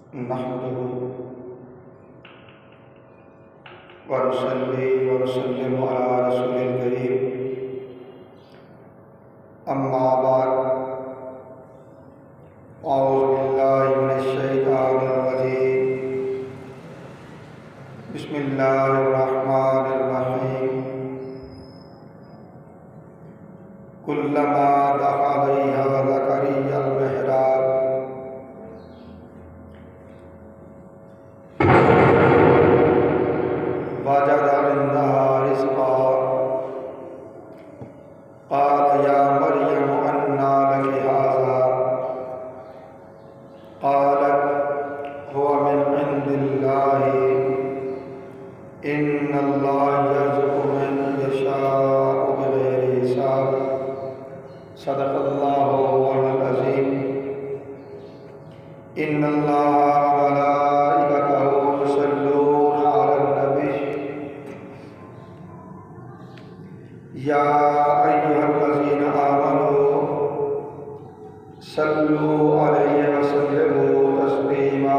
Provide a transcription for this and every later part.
नहमदुहु व नुसल्ली व नुसल्लिमु अला रसूलिल करीम अम्मा बाद औज़ु बिल्लाहि मिनश शैतानिर रजीम बिस्मिल्लाहिर रहमानिर रहीम कुल्लमा दखलैहा ज़करिया अल-मिहराब वजद इंदहा रिज़्क़ा क़ाल या मरियम अन्ना लकी हाज़ा क़ालत हुवा मिन इंदिल्लाहि इन्नल्लाहा यर्ज़ुक़ु मन यशाअु बिग़ैरि हिसाब सदक़ल्लाहु वल अज़ीम। इन्नल्लाहा व मलाइकतहु युसल्लूना अलन नबी या अय्युहल्लज़ीना आमनू सल्लू अलैहि व सल्लिमू तस्लीमा।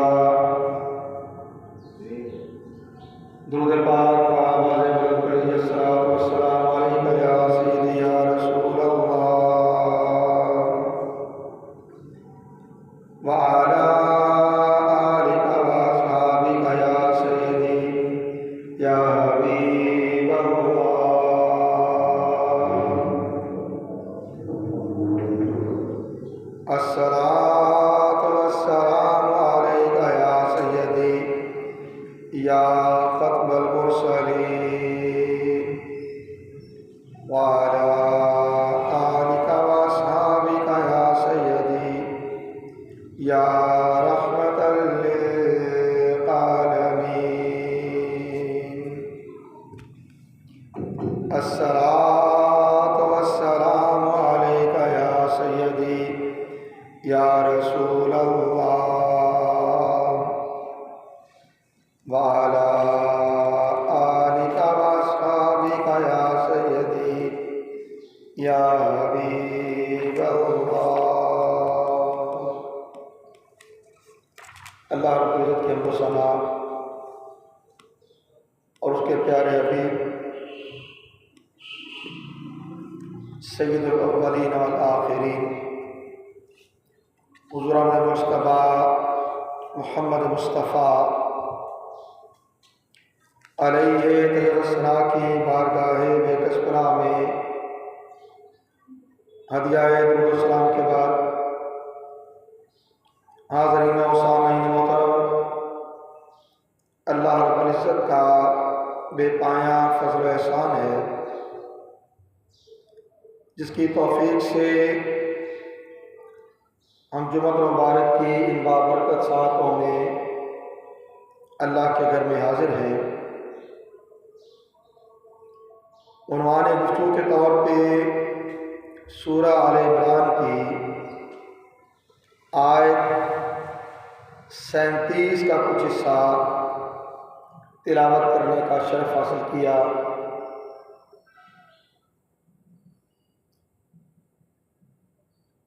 दुरूद पाक व आवाज़ बुलंद पढ़िए अस्सलातु वस्सलामु अलैका या सय्यदी या रसूल अल्लाह व अला आलिका व अस्हाबिका या सय्यदी या हबीब अल्लाह। अस्सलातु वस्सलामु अलैका या सय्यदी या ख़त्मल मुरसलीन व अला आलिका व अस्हाबिका या सय्यदी या रहमतल लिल आलमीन। अस्सलातु वस्सलामु अलैका या सय्यदी या रसूल अल्लाह व अला आलिका व अस्हाबिका या सय्यदी या हबीब अल्लाह। अल्लाह रब्बुल इज़्ज़त के हमदो सना और उसके प्यारे हबीब सय्यदुल अव्वलीन वल आखिरीन हुज़ूर मुज्तबा मुहम्मद मुस्तफ़ा अलैहि तयस्सना की बारगाहे बेकसपना में हदियाए दुरूद सलाम के बाद हाज़रीन व सामीन मोहतरम, अल्लाह रब्बुल इज़्ज़त का बेपाया फज़ल व एहसान है जिसकी तौफीक से हम जुमा मुबारक की इन बाबरकत सातों में अल्लाह के घर में हाजिर हैं। उन्वान गुफ्तगू के तौर पे सूरा आले इमरान की आयत 37 का कुछ हिस्सा तिलावत करने का शर्फ हासिल किया।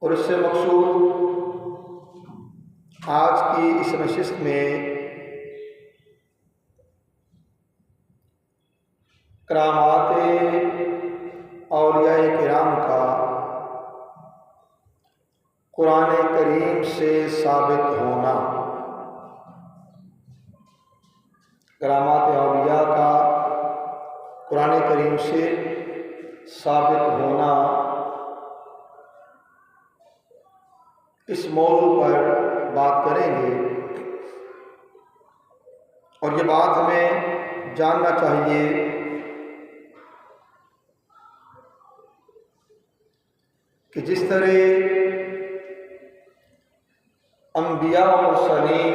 और इससे मकसूद आज की इस नशिस्त में करामाते औलियाए किराम का कुरान करीम से साबित होना, करामाते औलिया का कुरान करीम से साबित होना, इस मौजू पर बात करेंगे। और ये बात हमें जानना चाहिए कि जिस तरह अंबिया और मुरसलीन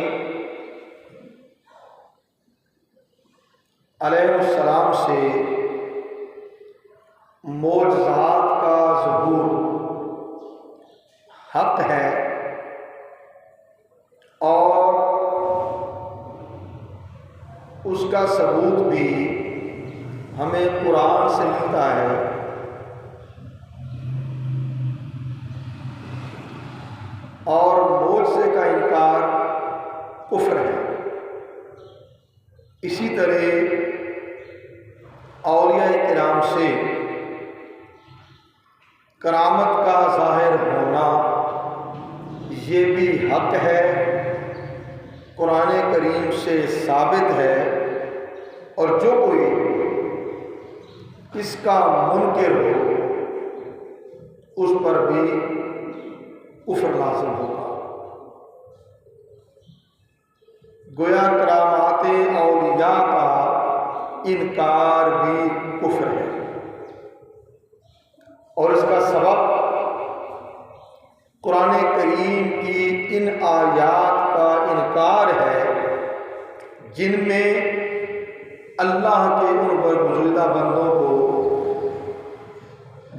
अलैहिस्सलाम से मोजज़ात का ज़ुहूर हक़ है और उसका सबूत भी हमें कुरान से मिलता है, और मोज़े का इनकार कुफ्र इसी तरह औलिया किराम से करामत का ज़ाहिर होना ये भी हक है, कुरान करीम से साबित है। और जो कोई इसका मुनकिर हो उस पर भी कुफ्र लाज़िम होगा। गोया करामाते औलिया का इनकार भी कुफ्र है। और इसका सबब कुरान करीम की इन आयात का इनकार है जिनमें अल्लाह के उन बरगुज़ीदा बंदों को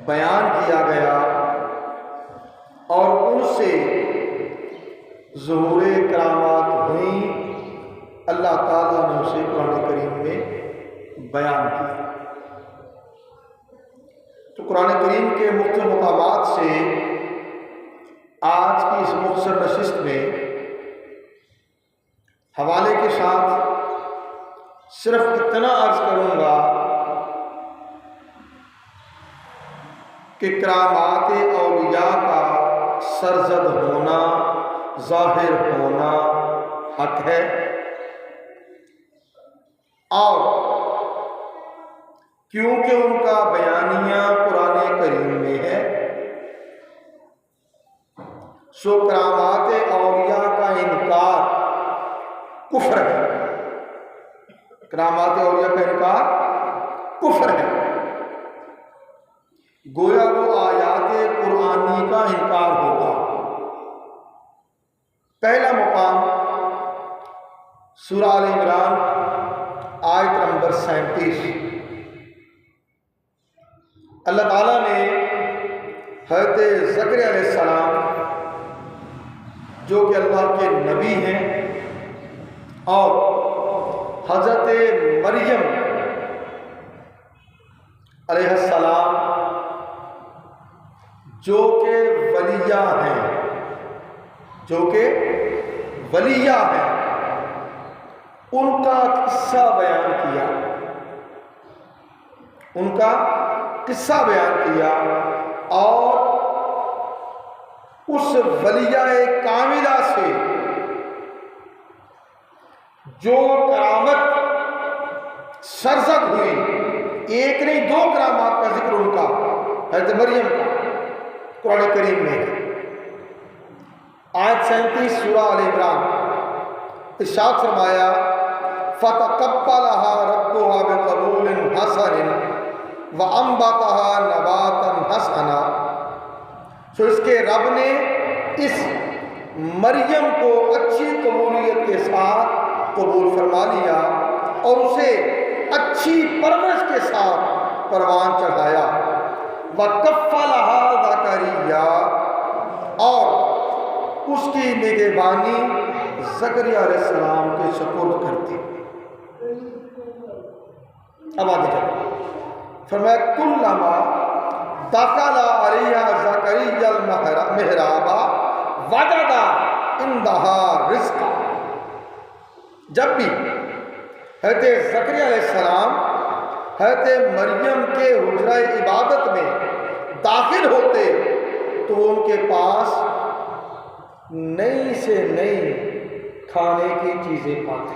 बयान किया गया और उनसे ज़ुहूर करामात हुई। अल्लाह ताला ने उसे कुरान करीम में बयान किया। तो कुरान करीम के मुख्तलिफ मकामात से आज की इस मुख्तसर नशिस्त में हवाले के साथ सिर्फ इतना अर्ज करूँगा कि करामात औलिया का सरजद होना, ज़ाहिर होना हक है। और क्योंकि उनका बयानिया कुरान करीम में है, सो करामात औलिया का इनकार कुफ्र है। करामात औलिया का इनकार कुफ्र है। गोया वो आयात कुरानी का इनकार होगा। पहला मुकाम सूरह आल इमरान आयत नंबर 37। अल्लाह ताला ने हज़रत ज़करिया अलैहिस्सलाम जो कि अल्लाह के नबी हैं और हज़रत मरियम अलैहिस्सलाम जो कि वलिया हैं, जो कि वलिया हैं, उनका किस्सा बयान किया। उनका किस्सा बयान किया और उस वलिया कामिला से जो करामत सरजद हुई, एक नहीं दो करामात का जिक्र उनका हज़रत मरियम का कुरान करीम में है। आयत 37 सूरह आल इमरान इरशाद फरमाया, फ़तक़ब्बलहा रब्बुहा बिक़बूलिन हसन व अम्बतहा नबातन हसना। तो इसके रब ने इस मरियम को अच्छी कबूलियत के साथ कबूल फरमा लिया और उसे अच्छी परवरिश के साथ परवान चढ़ाया। व कफ़्फ़लहा ज़करिया, और उसकी निगहबानी ज़करिया अलैहिस्सलाम के सुपुर्द कर दी। अब आगे चलो, फरमाया कुल्लमा दखला अलैहा ज़करिया मिहराबा वजदा इंदहा रिज़्क़ा। जब भी हज़रत ज़करिया अलैहिस्सलाम हज़रत मरियम के हुजरा इबादत में दाखिल होते तो उनके पास नई से नई खाने की चीज़ें पाते,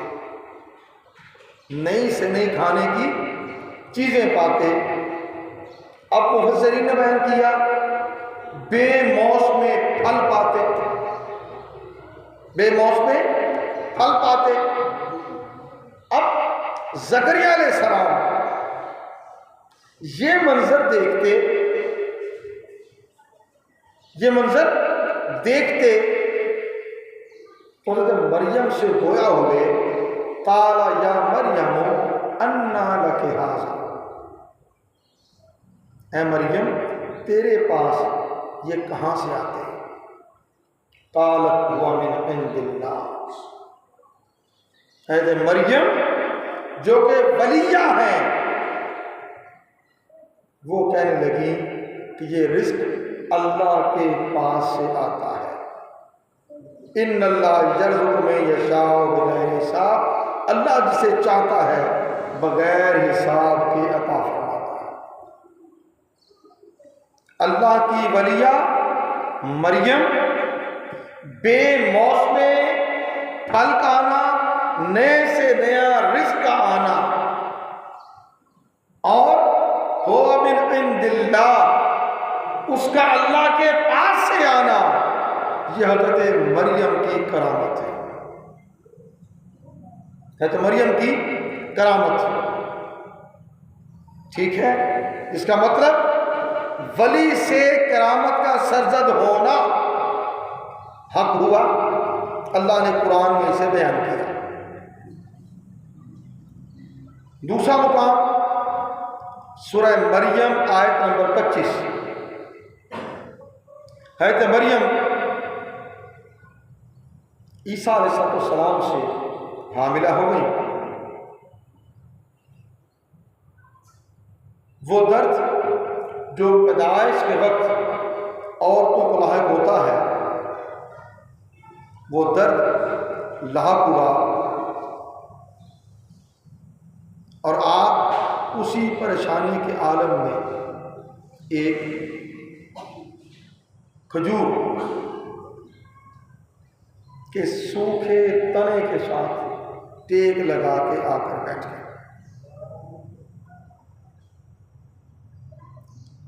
नई से नई खाने की चीज़ें पाते। अब मुफस्सिरीन ने बयान किया बेमौसमे फल पाते, बेमौसमे फल पाते। अब ज़करिया अलैहिस्सलाम ये मंजर देखते, ये मंजर देखते तो मरियम से गोया हुए, काला या मरियम अन्ना लके हाज़ा, ऐ मरियम तेरे पास ये कहाँ से आते हैं? कालत हुआ मिन इंदिल्लाह। हज़रत मरियम जो कि वलिया हैं, वो कहने लगी कि ये रिज़्क़ अल्लाह के पास से आता है। इन्नल्लाह यर्ज़ुक़ु मन यशाअ बिग़ैरि हिसाब, अल्लाह जिसे चाहता है बगैर हिसाब के अता फरमाता है। अल्लाह की वलिया मरियम बेमौसमे फल का आना, नए से नया रिज़्क़ का आना और हो मिन इंदिल्लाह, उसका अल्लाह के पास से आना, यह हज़रत मरियम की करामत है। हज़रत मरियम की करामत, ठीक है। इसका मतलब वली से करामत का सरजद होना हक हुआ। अल्लाह ने कुरान में इसे बयान किया। दूसरा मुकाम सूरह मरियम आयत नंबर 25। हज़रत मरियम ईसा अलैहिस्सलाम से हामिला हो गई। वो दर्द जो पैदाइश के वक्त औरतों को लाहिक होता है, वो दर्द लाहक हुआ और आप उसी परेशानी के आलम में एक खजूर के सूखे तने के साथ टेक लगा के आकर बैठ गए।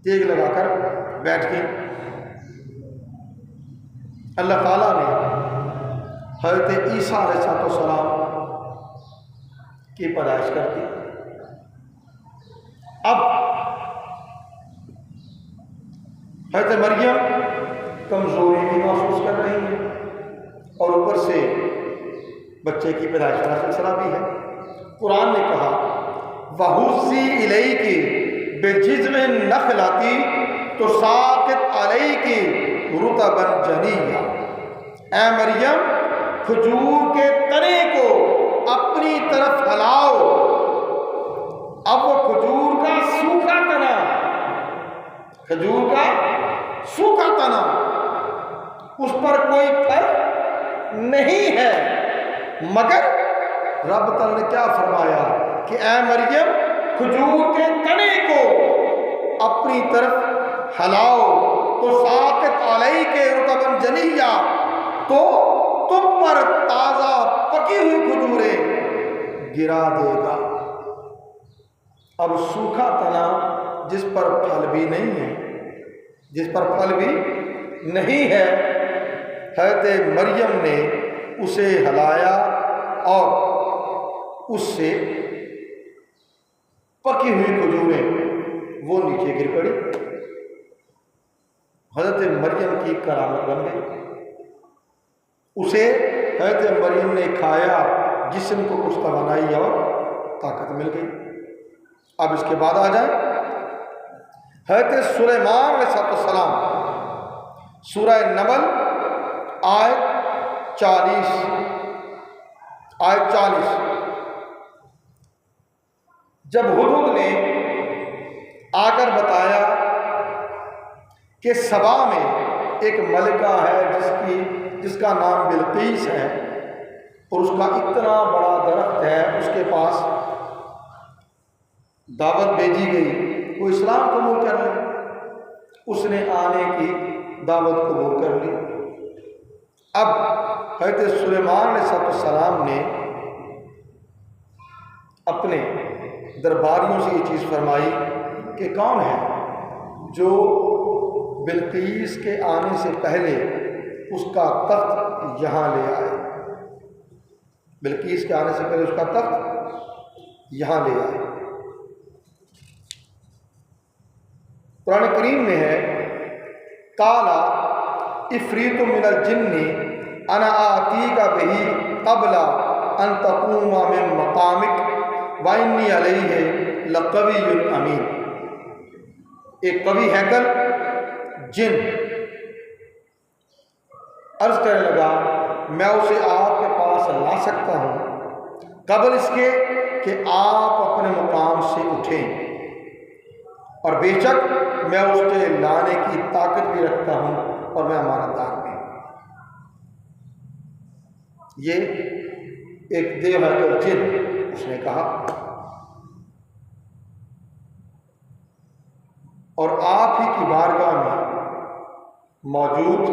टेक लगाकर बैठ गए। अल्लाह ताला ने हज़रत ईसा अलैहिस्सलाम की पैदाइश कर दी। अब हज़रत मरियम कमज़ोरी भी महसूस कर रही है और ऊपर से बच्चे की पैदाइश का सिलसिला भी है। कुरान ने कहा वहुज़्ज़ी इलैकी बिजिज़्इन नख़लाती तुसाक़ित अलैकी रुतबन जनिय्या। ऐ मरियम, खजूर के तने को अपनी तरफ हिलाओ। अब वो खजूर का सूखा तना, खजूर का सूखा तना, उस पर कोई फल नहीं है, मगर रब तआला ने क्या फरमाया कि ऐ मरियम, खजूर के तने को अपनी तरफ हिलाओ तो साक़ित अलैके रुतबन जनिय्या, तो तुम पर ताज़ा पकी हुई खजूरें गिरा देगा। अब सूखा तना जिस पर फल भी नहीं है, जिस पर फल भी नहीं है, हज़रत मरियम ने उसे हिलाया और उससे पकी हुई खजूरें वो नीचे गिर पड़ी। हज़रत मरियम की करामत बन गई। उसे हज़रत मरियम ने खाया, जिस्म को कुछ तवानाई और ताकत मिल गई। अब इसके बाद आ जाए हज़रत सुलेमान अलैहिस्सलाम, सूरह नमल आयत 40। जब हुदहुद ने आकर बताया कि सबा में एक मलिका है जिसका नाम बिल्कीस है और उसका इतना बड़ा दरख्त है, उसके पास दावत भेजी गई, वो इस्लाम कबूल कर ले। उसने आने की दावत कबूल कर ली। अब हज़रत सुलेमान अलैहिस्सलाम ने अपने दरबारियों से ये चीज़ फरमाई कि कौन है जो बिल्कीस के आने से पहले उसका तख्त यहाँ ले आए, बिल्कीस के आने से पहले उसका तख्त यहाँ ले आए। कुरान करीम में है काला इफ़रीतु मिनल जिन्नी अना आतीका बिही क़ब्ला अन तक़ूमा मिन मक़ामिक व इन्नी अलैहि लक़वियुन अमीन। एक कवि हैकल जिन अर्ज करने लगा, मैं उसे आपके पास ला सकता हूँ कबल इसके कि आप अपने मुकाम से उठें, और बेशक मैं उसके लाने की ताकत भी रखता हूँ और मैं अमानतदार भी। ये एक देव है तो जिन, उसने कहा, और आप ही की बारगाह में मौजूद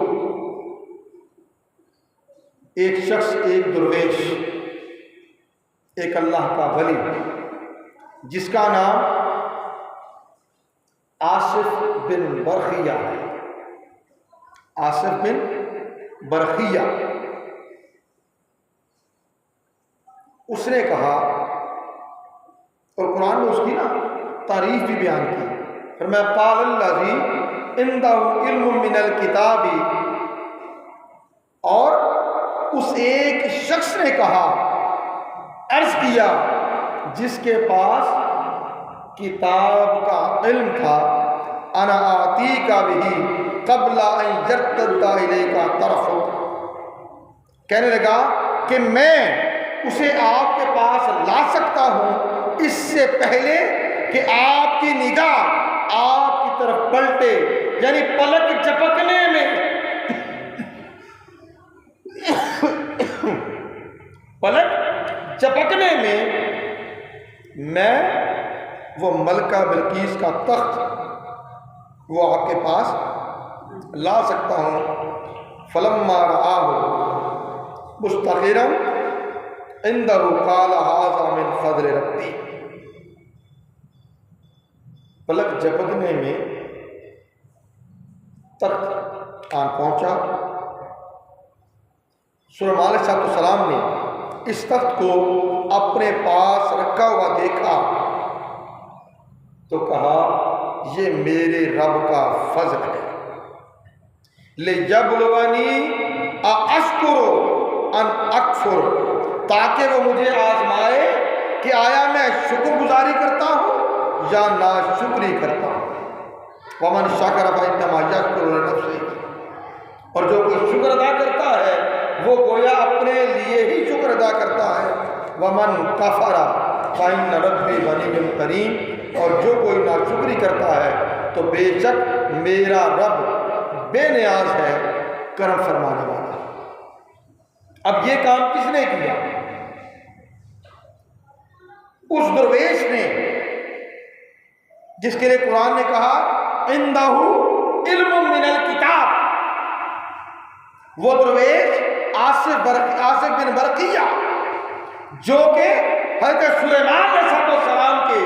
एक शख्स, एक दुर्वेश, एक अल्लाह का वली, जिसका नाम आसिफ बिन बरखिया है। आसिफ बिन बरखिया, उसने कहा, और कुरान में उसकी ना तारीफ भी बयान की। फिर मैं कालल्लज़ी इंदहु इल्मुम मिनल किताबी, और उस एक शख्स ने कहा, अर्ज किया, जिसके पास किताब का इल्म था, अना आती का भी क़ब्ला अन यर्तद्दा इलैका तरफ़ुक, कहने लगा कि मैं उसे आपके पास ला सकता हूं इससे पहले कि आपकी निगाह आपकी तरफ पलटे, यानी पलक झपकने में पलक झपकने में मैं वो मलका बिल्कीस का तख्त वो आपके पास ला सकता हूँ। फलम्मा रआहु मुस्तक़िरन इंदहु क़ाल हाज़ा मिन फ़ज़्ल रब्बी, पलक झपकने में तख्त आन पहुँचा। सुलेमान अलैहिस्सलाम ने इस तख्त को अपने पास रखा हुआ देखा तो कहा, ये मेरे रब का फजल है। ले यबलवनी अशकुरु अन अकफुर, ताकि वो मुझे आजमाए कि आया मैं शुक्रगुजारी करता हूँ या नाशुक्री करता हूँ। वमन शकर फइन्नमा यशकुरु लिनफ्सिही, और जो कोई शुक्र अदा करता है वो गोया अपने लिए ही शुक्र अदा करता है। वमन कफरा फइन्न रब्बी गनिय्युन करीम, और जो कोई नाशुक्री करता है तो बेशक मेरा रब बेनियाज है, करम फरमाने वाला। अब ये काम किसने किया? उस दरवेश ने, जिसके लिए कुरान ने कहा इंदहु इल्मुम मिनल किताब। वो दरवेश आसिफ बिन बरकिया, जो कि हज़रत सुलेमान अलैहिस्सलाम के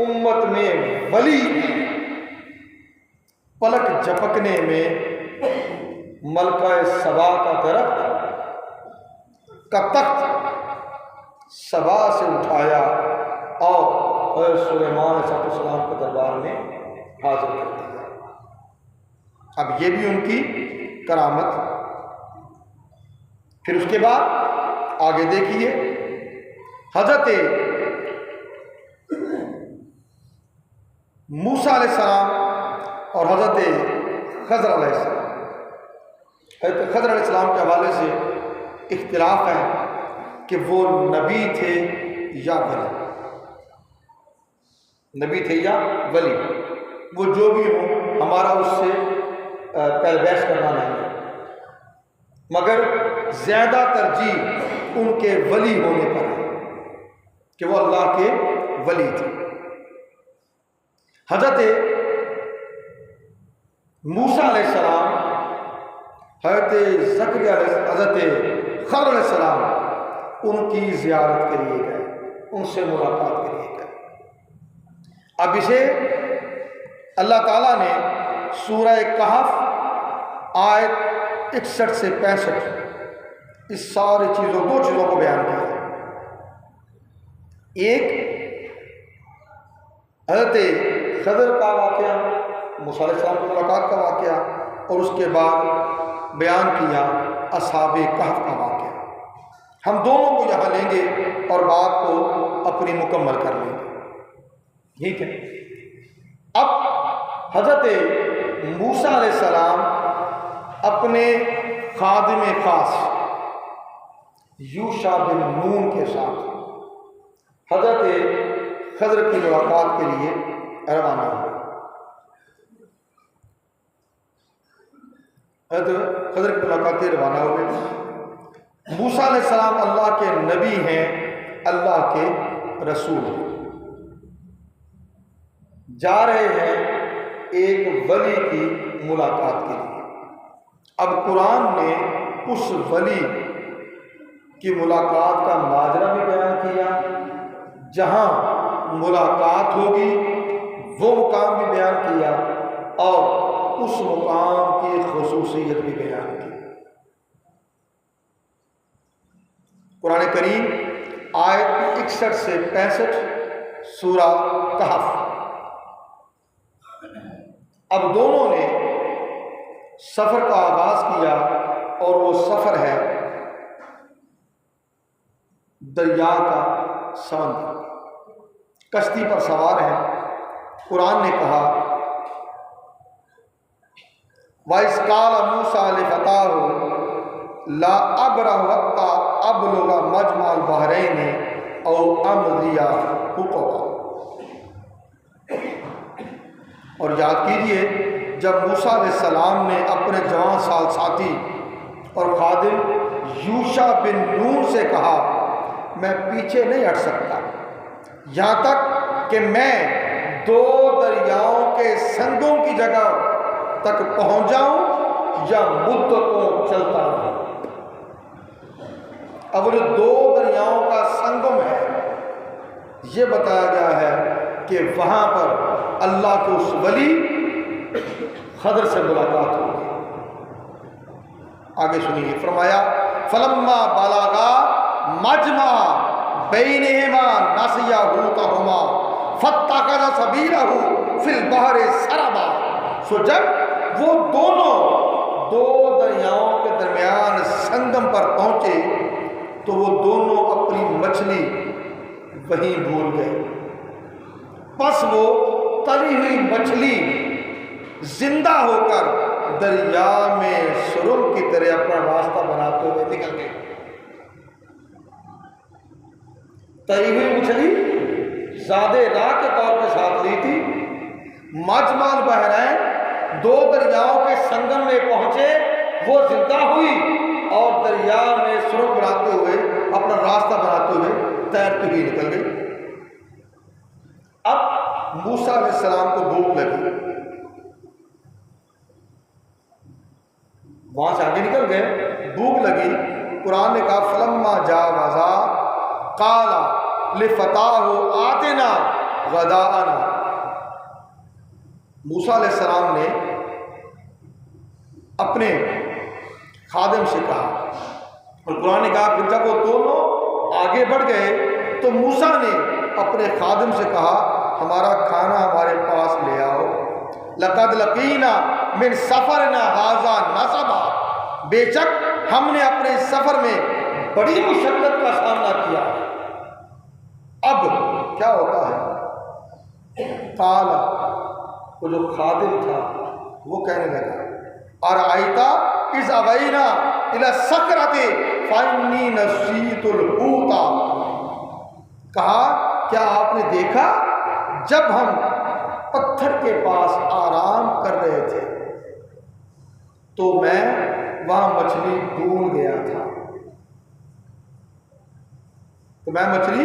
उम्मत में वली, पलक झपकने में मलका सबा का दरख्त का तख्त सबा से उठाया और सुलेमान अलैहिस्सलाम के दरबार में हाजिर कर दिया। अब ये भी उनकी करामत। फिर उसके बाद आगे देखिए, हजरत मूसा अलैहिस्सलाम और हजरत खज़र अलैहिस्सलाम, हजरत खज़र अलैहिस्सलाम के हवाले से इख्तिलाफ है कि वो नबी थे या वली, नबी थे या वली। वो जो भी हो, हमारा उससे बहस करना नहीं है, मगर ज़्यादा तरजीह उनके वली होने पर है कि वो अल्लाह के वली थे। हज़रत मूसा अलैहिस्सलाम, हज़रत ज़करिया, हज़रत खज़र अलैहिस्सलाम उनकी ज़ियारत के लिए गए, उनसे मुलाकात के लिए गए। अब इसे अल्लाह ताला ने सूरह कहफ आयत 61 से 65 इस सारी चीज़ों, दो चीज़ों को बयान किया। एक हज़रत खज़र का वाक़या, मूसा अलैहिस्सलाम की मुलाकात का वाक़या, और उसके बाद बयान किया असहाबे कहफ का वाक़या। हम दोनों को यहाँ लेंगे और बात को अपनी मुकम्मल कर लेंगे, ठीक है। अब हज़रत मूसा अलैहिस्सलाम अपने खादिम खास यूशा बिन नून के साथ हज़रत खज़र की मुलाकात के लिए रवाना हुए। हज़रत खज़र की मुलाकात के रवाना हुए। मूसा अलैहिस्सलाम अल्लाह के नबी हैं, अल्लाह के रसूल हैं। जा रहे हैं एक वली की मुलाकात के लिए। अब कुरान ने उस वली की मुलाकात का माजरा भी बयान किया, जहां मुलाकात होगी वो मुकाम भी बयान किया और उस मुकाम की खुसूसियत भी बयान की। कुरान करीम आयत 61 से 65 सूरा कहफ। अब दोनों ने सफर का आगाज किया और वो सफर है दरिया का समंदर। कश्ती पर सवार है। कुरान ने कहा वाइसकाल मूसा लिफताहु ला अब्रह वत्ता अबलुगा मजमाल बहरैन औ अमदिया हुक्मा। और याद कीजिए जब मूसा अलैहिस्सलाम ने अपने जवान साल साथी और खादिम यूशा बिन नून से कहा मैं पीछे नहीं हट सकता यहाँ तक कि मैं 2 दरियाओं के संगम की जगह तक पहुंच जाऊं या मुद्दतों चलता रहूं। अब जो 2 दरियाओं का संगम है ये बताया गया है कि वहां पर अल्लाह के उस वली खदर से मुलाकात होगी। आगे सुनिए, फरमाया फलम्मा बलागा मजमा बैनहिमा नसिया हुतहुमा फत्तखज़ सबीलहु फिल बहरि सरबा। सो जब वो दोनों 2 दरियाओं के दरमियान संगम पर पहुंचे तो वो दोनों अपनी मछली वहीं भूल गए। बस वो तली हुई मछली जिंदा होकर दरिया में सुरंग की तरह अपना रास्ता बनाते हुए निकल गए। तली हुई मछली ज़ादे राह के तौर पर साथ ली थी। मजमाल बहरैन 2 दरियाओं के संगम में पहुंचे, वो जिंदा हुई और दरिया में सुरंग बनाते हुए अपना रास्ता बनाते हुए तैरती हुई निकल गई। अब मूसा अलैहिस्सलाम को भूख लगी, वहां से आगे निकल गए, भूख लगी। कुरान ने कहा फलम्मा जावज़ा काला लिफताहु आतिना गदाअना। मूसा अलैहिस्सलाम ने अपने खादिम से कहा और कुरान ने कहा फिर जब वो दोनों आगे बढ़ गए तो मूसा ने अपने खादिम से कहा हमारा खाना हमारे पास ले आओ। लक़द लक़ीना मिन सफ़रना हाज़ा नसबा। बेशक हमने अपने सफ़र में बड़ी मुशक्क़त का सामना किया। अब क्या होता है, काला वो जो खादिम था वो कहने लगा और आयता इस अवैना इला सकरते फाइनी नसीतुल हूता। कहा क्या आपने देखा जब हम पत्थर के पास आराम कर रहे थे तो मैं वहां मछली भूल गया था। तो मैं मछली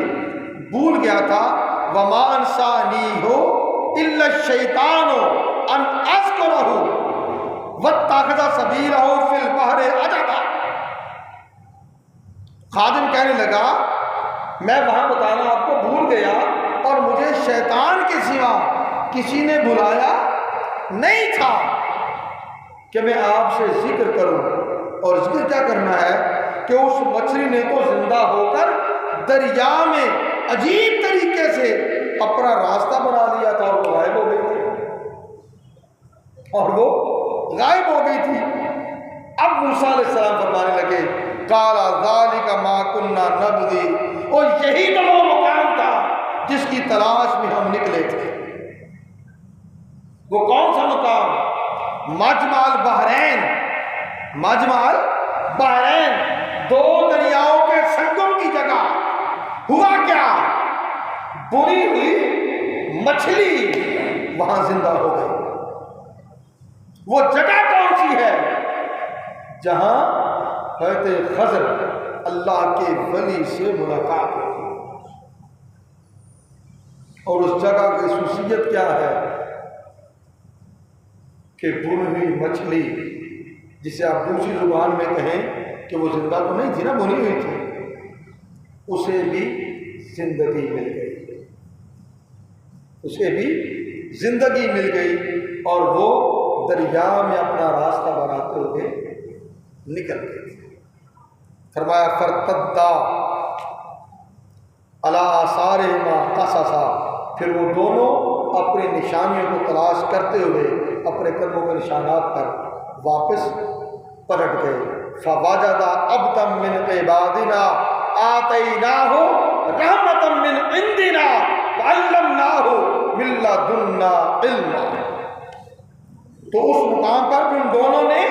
भूल गया था। वमा अंसानी हो इल्ला शैतानो अन अज़कुरहु वत्तखज़ सबीलहु फिल बहरि अजबा। खादिम कहने लगा मैं वहां बताना आपको भूल गया और मुझे शैतान के सिवा किसी ने बुलाया नहीं था कि मैं आपसे जिक्र करूं। और जिक्र क्या करना है कि उस मछली ने तो जिंदा होकर दरिया में अजीब तरीके से अपना रास्ता बना लिया था और वो गायब हो गई थी अब मूसा अलैहिस्सलाम फरमाने लगे काला ज़ालिका मा कुन्ना नबगी। और यही तो वो मुकाम था जिसकी तलाश में हम निकले थे। वो कौन सा मुकाम? मजमाल बहरैन। मजमाल बहरैन 2 दरियाओं के संगम की जगह। हुआ क्या? बुरी हुई मछली वहां जिंदा हो गई। वो जगह कौन सी है? जहां हज़रत खज़र अल्लाह के वली से मुलाकात होती है। और उस जगह की खुसूसियत क्या है कि भुनी हुई मछली, जिसे आप दूसरी जुबान में कहें कि वो जिंदा तो नहीं थी ना, भुनी हुई थी, उसे भी जिंदगी मिल गई, उसे भी जिंदगी मिल गई और वो दरिया में अपना रास्ता बनाते हुए निकल गए। फरमाया फरतद्दा अला आसारिहिमा क़ससा, फिर वो दोनों अपनी निशानियों को तलाश करते हुए अपने कदमों के निशानात पर वापस पलट गए। फवजदा अब्दम मिन इबादिना आतैनाहु रहमतम मिन इंदिना वअल्लमनाहु मिन लदुन्ना इल्मा। तो उस मुकाम पर उन दोनों ने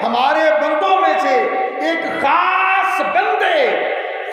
हमारे बंदों में से एक खास बंदे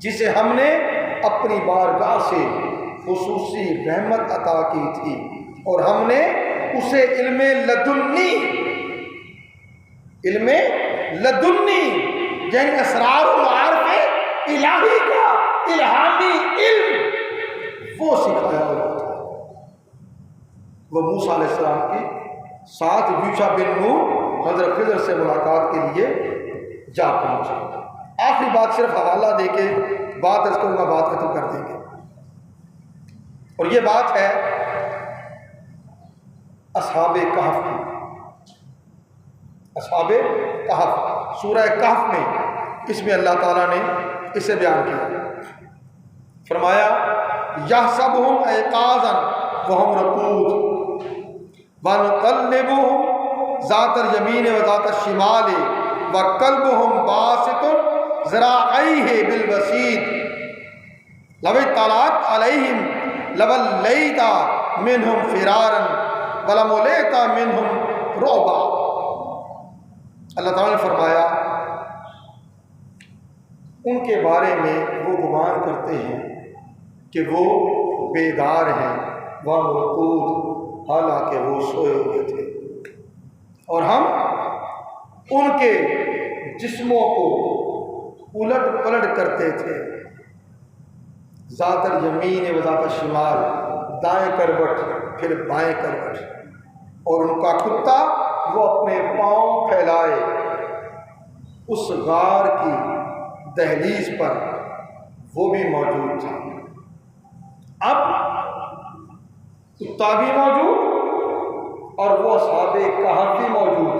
जिसे हमने अपनी बारगाह से खुसूसी रहमत अता की थी और हमने उसे इल्मे लदुन्नी यानी असरार व मारिफ़े इलाही का इल्हामी इल्म वो सिखाया हुआ था। वो मूसा अलैहिस्सलाम की साथ यूशा बिन नून हज़रत खिज़र से मुलाकात के लिए जा पहुंचे। आखिरी बात सिर्फ हवाला देके बात अर्ज़ करूँगा, बात खत्म कर देंगे। और ये बात है असहाबे कहफ की। असहाबे कहफ सूरह कहफ में, इसमें अल्लाह ताला ने इसे बयान किया। फरमाया यहसबुहुम ऐकाज़न वहुम रक़ूद वनुक़ल्लिबुहुम ज़ातल यमीन व ज़ातल शिमाल व क़ल्बुहुम बासितुन ज़राअैहि बिल वसीद लव इत्तलअत अलैहिम लवल्लैता मिनहुम फ़िरारन वलमुलैता मिनहुम रुअबा। अल्लाह ताला ने फरमाया उनके बारे में वो गुमान करते हैं कि वो बेदार हैं, वह रुकूद, हालांकि वो सोए हुए थे, और हम उनके जिस्मों को उलट पलट करते थे। ज़ातर यमीन व ज़ातर शिमाल, दाएं करवट फिर बाएं करवट, और उनका कुत्ता वो अपने पांव फैलाए उस गार की दहलीज पर वो भी मौजूद था। अब कुत्ता भी मौजूद और वो असहाबे कहफ भी मौजूद।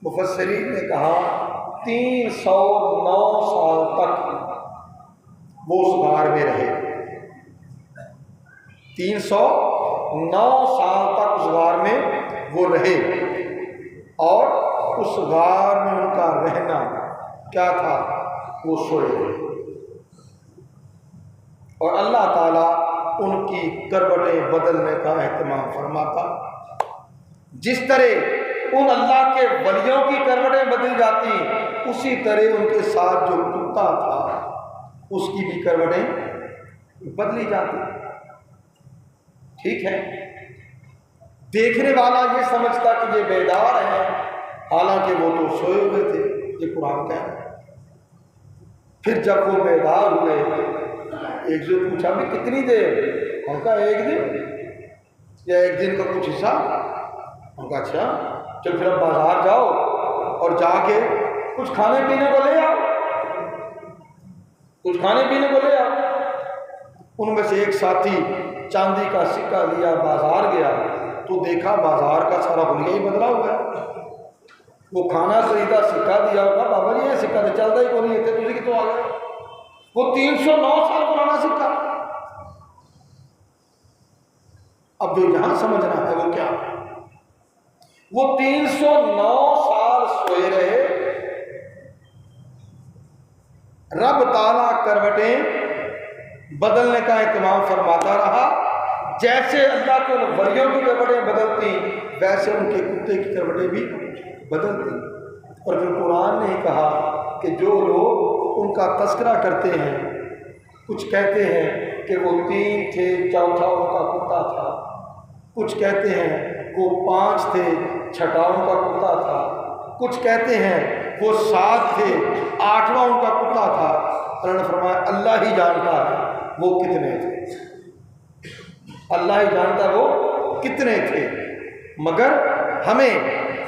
मुफस्सिरीन ने कहा 309 साल तक वो उस गार में रहे। 309 साल तक उस गार में वो रहे, और उस गार में उनका रहना क्या था, वो सोए रहे। और अल्लाह ताला उनकी करवटें बदलने का एहतमाम फरमाता। जिस तरह उन अल्लाह के वलियों की करवटें बदल जाती, उसी तरह उनके साथ जो कुत्ता था उसकी भी करवटें बदली जाती। ठीक है, देखने वाला ये समझता कि ये बेदार है, हालांकि वो तो सोए हुए थे। ये कुरान का है। फिर जब वो बेदार हुए, एक से पूछा भी कितनी देर, उनका 1 दिन या 1 दिन का कुछ हिस्सा। उनका अच्छा चल फिर अब बाजार जाओ और जाके कुछ खाने पीने को ले आओ, कुछ खाने पीने को ले आओ। उनमें से एक साथी चांदी का सिक्का लिया, बाजार गया तो देखा बाजार का सारा हुलिया ही बदला हुआ है। वो खाना खरीदा, सिक्का दिया होगा, बाबा जी ये सिक्का तो चलता ही को नहीं है, तुझे कि तो आ गए। वो 309 साल पुराना सिक्का। अब जो यहां समझना है वो क्या, वो 309 साल सोए रहे, रब ताला करवटें बदलने का एहतमाम फरमाता रहा। जैसे अल्लाह के वलियों की करवटें बदलती, वैसे उनके कुत्ते की करवटें भी बदलती। और फिर कुरान ने कहा कि जो लोग उनका तस्करा करते हैं, कुछ कहते हैं कि वो 3 थे, चौथा उनका कुत्ता था, कुछ कहते हैं वो 5 थे, छठा उनका कुत्ता था, कुछ कहते हैं वो 7 थे, 8वां उनका कुत्ता था। अल्लाह ने फरमाया अल्लाह ही जानता है वो कितने थे, अल्लाह ही जानता है वो कितने थे। मगर हमें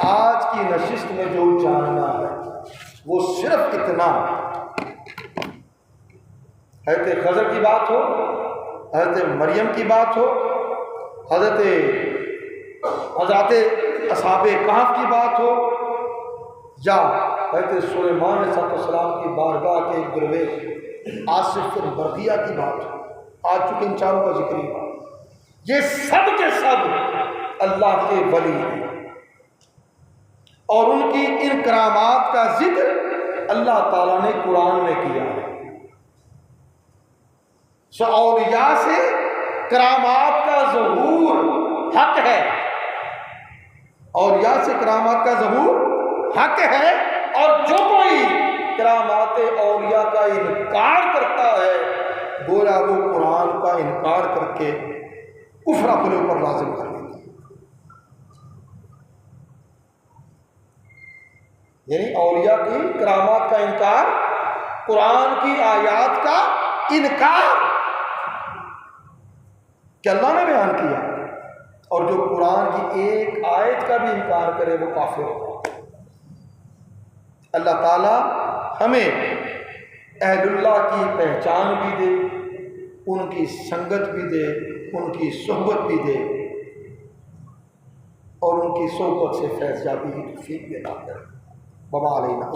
आज की नशिस्त में जो जानना है वो सिर्फ कितना, हज़रत खज़र की बात हो, हज़रत मरियम की बात हो, हज़रत असहाबे कहफ की बात हो, या हज़रत सुलेमान अलैहिस्सलाम की बारगाह के एक दरवेश आसिफ बर्दिया की बात हो, आज चूँकि इन चारों का जिक्र ही हुआ, ये सब के सब अल्लाह के वली हैं और उनकी इन करामात का जिक्र अल्लाह ताला ने कुरान में किया है। औलिया से करामात का ज़हूर हक है, औलिया से करामात का ज़हूर हक है, और जो कोई करामात औलिया का इनकार करता है गोया वो कुरान का इनकार करके कुफ्र अपने ऊपर लाजिम कर लेता है। यानी औलिया की करामात का इनकार, कुरान की आयात का इनकार कि अल्लाह ने बयान किया, और जो कुरान की एक आयत का भी इनकार करे वो काफिर होगा। अल्लाह ताला हमें अहलुल्लाह की पहचान भी दे, उनकी संगत भी दे, उनकी सोहबत भी दे, और उनकी सोहबत से फैज़याबी की तौफीक भी अता करे। बमा अलैना।